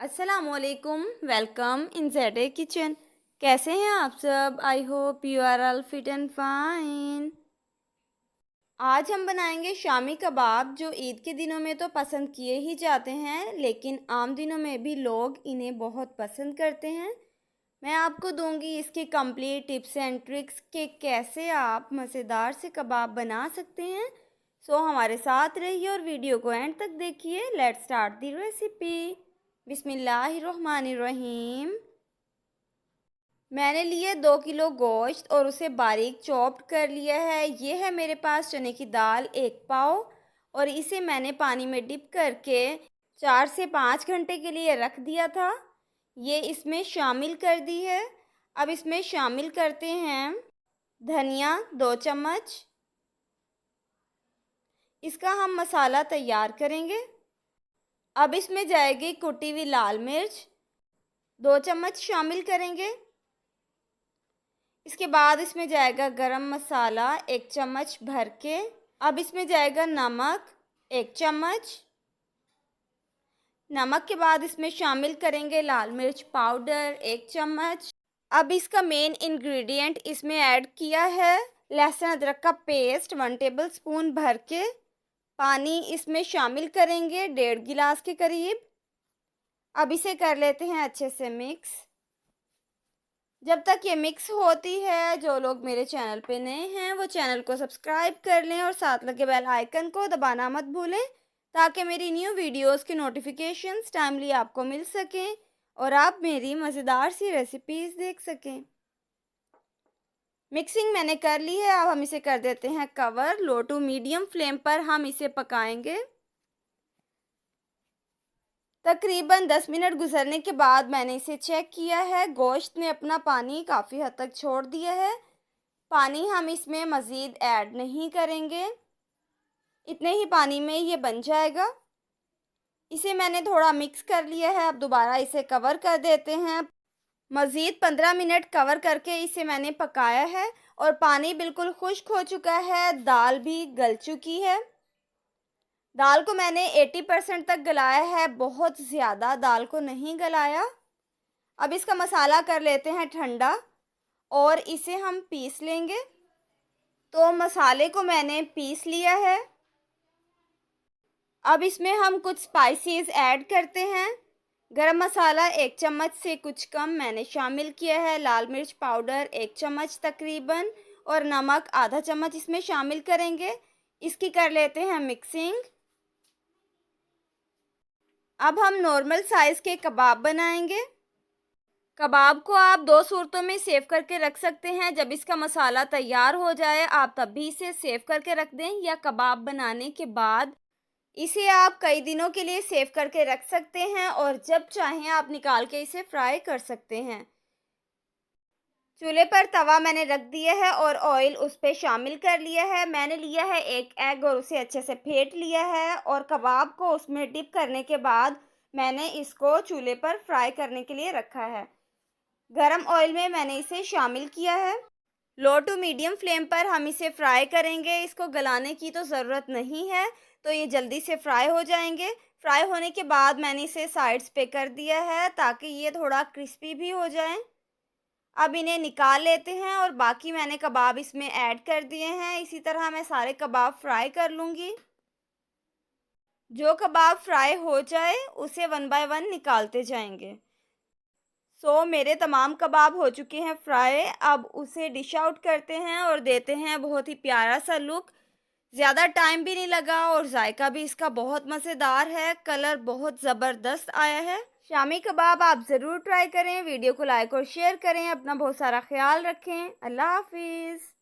अस्सलामुअलैकुम, welcome in Z kitchen. कैसे हैं आप सब? I hope you are all fit and fine. आज हम बनाएंगे शामी कबाब, जो ईद के दिनों में तो पसंद किए ही जाते हैं, लेकिन आम दिनों में भी लोग इन्हें बहुत पसंद करते हैं। मैं आपको दूंगी इसकी कंप्लीट टिप्स एंड ट्रिक्स कि कैसे आप मज़ेदार से कबाब बना सकते हैं। सो हमारे साथ रहिए और वीडियो को एंड तक देखिए। Let's start the recipe. बिस्मिल्लाहिर्रहमानिर्रहीम। मैंने लिए 2 किलो गोश्त और उसे बारीक चॉप्ड कर लिया है। ये है मेरे पास चने की दाल 1 पाव, और इसे मैंने पानी में डिप करके 4 से 5 घंटे के लिए रख दिया था। ये इसमें शामिल कर दी है। अब इसमें शामिल करते हैं धनिया 2 चम्मच। इसका हम मसाला तैयार करेंगे। अब इसमें जाएगी कुटी हुई लाल मिर्च 2 चम्मच शामिल करेंगे। इसके बाद इसमें जाएगा गरम मसाला 1 चम्मच भर के। अब इसमें जाएगा नमक 1 चम्मच। नमक के बाद इसमें शामिल करेंगे लाल मिर्च पाउडर 1 चम्मच। अब इसका मेन इंग्रेडिएंट इसमें ऐड किया है लहसुन अदरक का पेस्ट 1 टेबल स्पून भर के। पानी इसमें शामिल करेंगे 1.5 गिलास के करीब। अब इसे कर लेते हैं अच्छे से मिक्स। जब तक ये मिक्स होती है, जो लोग मेरे चैनल पे नए हैं वो चैनल को सब्सक्राइब कर लें और साथ लगे बेल आइकन को दबाना मत भूलें, ताकि मेरी न्यू वीडियोस की नोटिफिकेशंस टाइमली आपको मिल सकें और आप मेरी मज़ेदार सी रेसिपीज़ देख सकें। मिक्सिंग मैंने कर ली है। अब हम इसे कर देते हैं cover. Low to medium flame पर हम इसे पकाएंगे। तकरीबन 10 मिनट गुजरने के बाद मैंने इसे चेक किया है। गोश्त ने अपना पानी काफ़ी हद तक छोड़ दिया है। पानी हम इसमें मज़ीद ऐड नहीं करेंगे, इतने ही पानी में ये बन जाएगा। इसे मैंने थोड़ा मिक्स कर लिया है। अब दोबारा इसे कवर कर देते हैं। मज़ीद 15 मिनट कवर करके इसे मैंने पकाया है और पानी बिल्कुल खुश्क हो चुका है। दाल भी गल चुकी है। दाल को मैंने 80% तक गलाया है, बहुत ज़्यादा दाल को नहीं गलाया। अब इसका मसाला कर लेते हैं ठंडा और इसे हम पीस लेंगे। तो मसाले को मैंने पीस लिया है। अब इसमें हम कुछ स्पाइसेस ऐड करते हैं। गरम मसाला 1 चम्मच से कुछ कम मैंने शामिल किया है। लाल मिर्च पाउडर 1 चम्मच तकरीबन, और नमक आधा चम्मच इसमें शामिल करेंगे। इसकी कर लेते हैं मिक्सिंग। अब हम नॉर्मल साइज़ के कबाब बनाएंगे। कबाब को आप 2 सूरतों में सेव करके रख सकते हैं। जब इसका मसाला तैयार हो जाए आप तब भी इसे सेव करके रख दें, या कबाब बनाने के बाद इसे आप कई दिनों के लिए सेव करके रख सकते हैं और जब चाहें आप निकाल के इसे फ्राई कर सकते हैं। चूल्हे पर तवा मैंने रख दिया है और ऑयल उस पर शामिल कर लिया है। मैंने लिया है 1 एग और उसे अच्छे से फेंट लिया है, और कबाब को उसमें डिप करने के बाद मैंने इसको चूल्हे पर फ्राई करने के लिए रखा है। गरम ऑयल में मैंने इसे शामिल किया है। लो टू मीडियम फ्लेम पर हम इसे फ्राई करेंगे। इसको गलाने की तो ज़रूरत नहीं है, तो ये जल्दी से फ्राई हो जाएंगे। फ्राई होने के बाद मैंने इसे साइड्स पे कर दिया है ताकि ये थोड़ा क्रिस्पी भी हो जाए। अब इन्हें निकाल लेते हैं और बाकी मैंने कबाब इसमें ऐड कर दिए हैं। इसी तरह मैं सारे कबाब फ्राई कर लूँगी। जो कबाब फ्राई हो जाए उसे 1 बाय 1 निकालते जाएंगे। मेरे तमाम कबाब हो चुके हैं फ्राई। अब उसे डिश आउट करते हैं और देते हैं बहुत ही प्यारा सा लुक। ज़्यादा टाइम भी नहीं लगा और जायका भी इसका बहुत मज़ेदार है। कलर बहुत ज़बरदस्त आया है। शामी कबाब आप ज़रूर ट्राई करें। वीडियो को लाइक और शेयर करें। अपना बहुत सारा ख्याल रखें। अल्लाह हाफिज़।